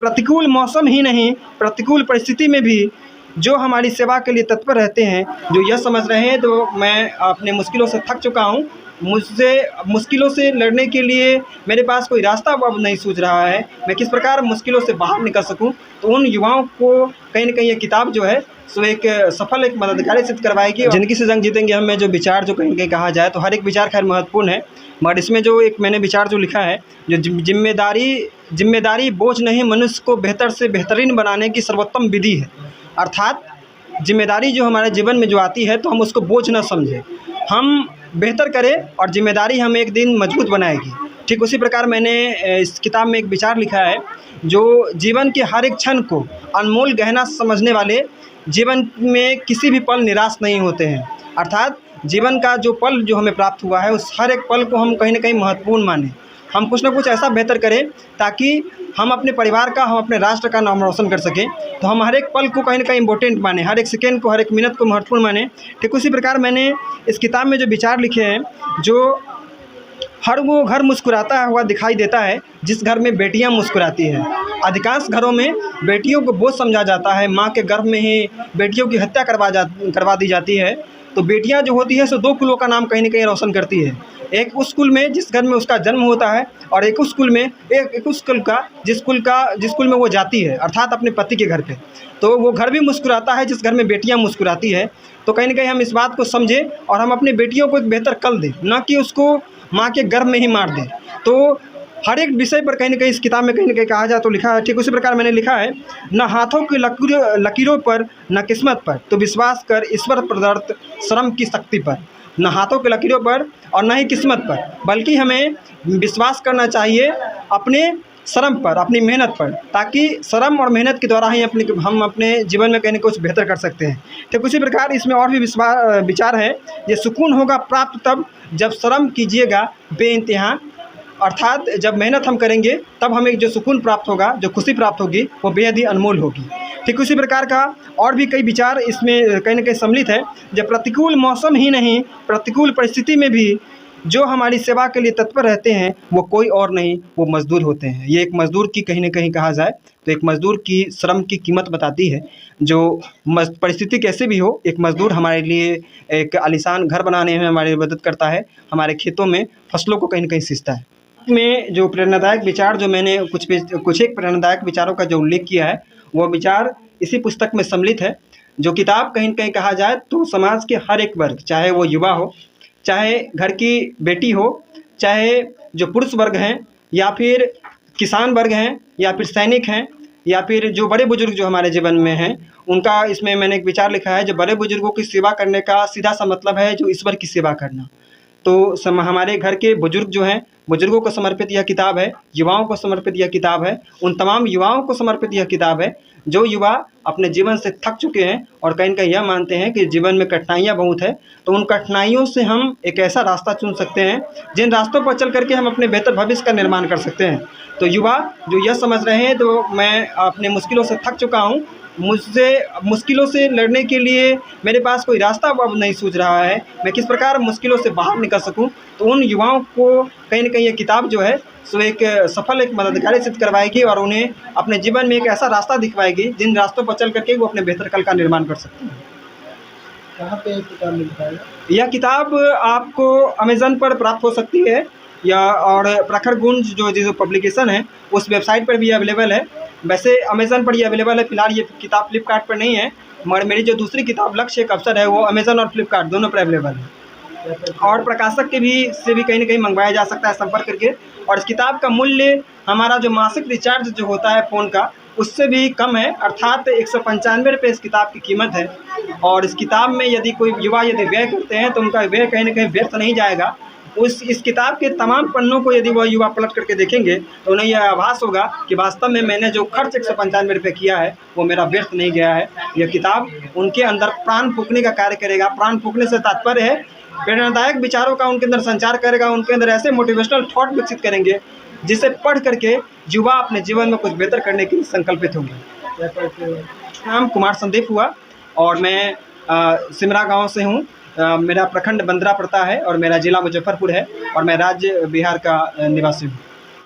प्रतिकूल मौसम ही नहीं, प्रतिकूल परिस्थिति में भी जो हमारी सेवा के लिए तत्पर रहते हैं, जो यह समझ रहे हैं तो मैं अपने मुश्किलों से थक चुका हूँ, मुझसे मुश्किलों से लड़ने के लिए मेरे पास कोई रास्ता अब नहीं सूझ रहा है, मैं किस प्रकार मुश्किलों से बाहर निकल सकूं। तो उन युवाओं को कहीं न कहीं ये किताब जो है सो एक सफल एक मददगारी सिद्ध करवाएगी। ज़िंदगी से जंग जीतेंगे हम में जो विचार जो कहीं न कहीं कहा जाए तो हर एक विचार खैर महत्वपूर्ण है, मगर इसमें जो एक मैंने विचार जो लिखा है, जो जिम्मेदारी बोझ नहीं, मनुष्य को बेहतर से बेहतरीन बनाने की सर्वोत्तम विधि है। अर्थात जिम्मेदारी जो हमारे जीवन में जो आती है तो हम उसको बोझ न समझें, हम बेहतर करें और जिम्मेदारी हमें एक दिन मजबूत बनाएगी। ठीक उसी प्रकार मैंने इस किताब में एक विचार लिखा है, जो जीवन के हर एक क्षण को अनमोल गहना समझने वाले जीवन में किसी भी पल निराश नहीं होते हैं। अर्थात जीवन का जो पल जो हमें प्राप्त हुआ है उस हर एक पल को हम कहीं न कहीं महत्वपूर्ण मानें, हम कुछ न कुछ ऐसा बेहतर करें ताकि हम अपने परिवार का, हम अपने राष्ट्र का नाम रोशन कर सकें। तो हम हर एक पल को कहीं न कहीं इम्पोर्टेंट मानें, हर एक सेकेंड को, हर एक मिनट को महत्वपूर्ण मानें। ठीक उसी प्रकार मैंने इस किताब में जो विचार लिखे हैं, जो हर वो घर मुस्कुराता हुआ दिखाई देता है जिस घर में बेटियां मुस्कुराती हैं। अधिकांश घरों में बेटियों को बोझ समझा जाता है, माँ के गर्भ में ही बेटियों की हत्या करवा दी जाती है। तो बेटियां जो होती है सो दो कुलों का नाम कहीं न कहीं रोशन करती है, एक उस कुल में जिस घर में उसका जन्म होता है और एक उस कुल में एक उस कुल का जिस कुल में वो जाती है, अर्थात अपने पति के घर पे। तो वो घर भी मुस्कुराता है जिस घर में बेटियां मुस्कुराती है। तो कहीं न कहीं हम इस बात को समझें और हम अपनी बेटियों को एक बेहतर कल दें, ना कि उसको माँ के गर्भ में ही मार दें। तो हर एक विषय पर कहीं न कहीं इस किताब में कहीं न कहीं कहा जाए तो लिखा है। ठीक उसी प्रकार मैंने लिखा है, न हाथों की लकीरों पर न किस्मत पर, तो विश्वास कर ईश्वर प्रदत्त श्रम की शक्ति पर। न हाथों की लकीरों पर और न ही किस्मत पर, बल्कि हमें विश्वास करना चाहिए अपने श्रम पर, अपनी मेहनत पर, ताकि श्रम और मेहनत के द्वारा ही हम अपने जीवन में कहीं न कुछ बेहतर कर सकते हैं। ठीक उसी प्रकार इसमें और भी विचार है, ये सुकून होगा प्राप्त तब जब श्रम कीजिएगा बेइंतहा, अर्थात जब मेहनत हम करेंगे तब हमें जो सुकून प्राप्त होगा, जो खुशी प्राप्त होगी वो बेहद ही अनमोल होगी। ठीक उसी प्रकार का और भी कई विचार इसमें कहीं न कहीं सम्मिलित है। जब प्रतिकूल मौसम ही नहीं, प्रतिकूल परिस्थिति में भी जो हमारी सेवा के लिए तत्पर रहते हैं वो कोई और नहीं, वो मज़दूर होते हैं। ये एक मज़दूर की कहीं न कहीं कहा जाए तो एक मज़दूर की श्रम की कीमत बताती है। जो परिस्थिति कैसे भी हो, एक मज़दूर हमारे लिए एक आलीशान घर बनाने में हमारी मदद करता है, हमारे खेतों में फसलों को कहीं न कहीं सींचता है। में जो प्रेरणादायक विचार जो मैंने कुछ एक प्रेरणादायक विचारों का जो उल्लेख किया है वो विचार इसी पुस्तक में सम्मिलित है। जो किताब कहीं न कहीं कहा जाए तो समाज के हर एक वर्ग, चाहे वो युवा हो, चाहे घर की बेटी हो, चाहे जो पुरुष वर्ग हैं, या फिर किसान वर्ग हैं, या फिर सैनिक हैं, या फिर जो बड़े बुजुर्ग जो हमारे जीवन में हैं, उनका इसमें मैंने एक विचार लिखा है। जो बड़े बुजुर्गों की सेवा करने का सीधा सा मतलब है जो ईश्वर की सेवा करना। तो हमारे घर के बुजुर्ग जो हैं, बुजुर्गों को समर्पित यह किताब है, युवाओं को समर्पित यह किताब है, उन तमाम युवाओं को समर्पित यह किताब है जो युवा अपने जीवन से थक चुके हैं और कहीं न कहीं यह मानते हैं कि जीवन में कठिनाइयाँ बहुत है। तो उन कठिनाइयों से हम एक ऐसा रास्ता चुन सकते हैं जिन रास्तों पर चल करके हम अपने बेहतर भविष्य का निर्माण कर सकते हैं। तो युवा जो यह समझ रहे हैं तो मैं अपने मुश्किलों से थक चुका हूँ, मुझसे मुश्किलों से लड़ने के लिए मेरे पास कोई रास्ता अब नहीं सूझ रहा है, मैं किस प्रकार मुश्किलों से बाहर निकल सकूं। तो उन युवाओं को कहीं न कहीं ये किताब जो है सो एक सफल एक मददगारी सिद्ध करवाएगी और उन्हें अपने जीवन में एक ऐसा रास्ता दिखवाएगी जिन रास्तों पर चल करके वो अपने बेहतर कल का निर्माण कर सकते हैं। कहाँ पे किताब मिल पाएगा? यह किताब आपको अमेज़न पर प्राप्त हो सकती है या और प्रखर गुंज जो पब्लिकेशन है उस वेबसाइट पर भी अवेलेबल है। वैसे अमेज़न पर ये अवेलेबल है, फ़िलहाल ये किताब फ्लिपकार्ट पर नहीं है, मगर मेरी जो दूसरी किताब लक्ष्य एक अवसर है वो अमेज़न और फ्लिपकार्ट दोनों पर अवेलेबल है। और प्रकाशक के से भी कहीं न कहीं मंगवाया जा सकता है संपर्क करके। और इस किताब का मूल्य हमारा जो मासिक रिचार्ज जो होता है फ़ोन का उससे भी कम है, अर्थात 195 रुपये इस किताब की कीमत है। और इस किताब में यदि कोई युवा यदि व्यय करते हैं तो उनका व्यय कहीं न कहीं व्यर्थ नहीं जाएगा। इस किताब के तमाम पन्नों को यदि वह युवा पलट करके देखेंगे तो उन्हें यह आभास होगा कि वास्तव में मैंने जो खर्च 195 रुपये किया है वो मेरा व्यर्थ नहीं गया है। यह किताब उनके अंदर प्राण फूंकने का कार्य करेगा। प्राण फूंकने से तात्पर्य है प्रेरणादायक विचारों का उनके अंदर संचार करेगा, उनके अंदर ऐसे मोटिवेशनल थॉट विकसित करेंगे जिसे पढ़ करके युवा अपने जीवन में कुछ बेहतर करने के लिए संकल्पित होंगे। नाम कुमार संदीप हुआ और मैं सिमरा गांव से हूँ। मेरा प्रखंड बंदरा पड़ता है और मेरा ज़िला मुजफ्फरपुर है और मैं राज्य बिहार का निवासी हूँ।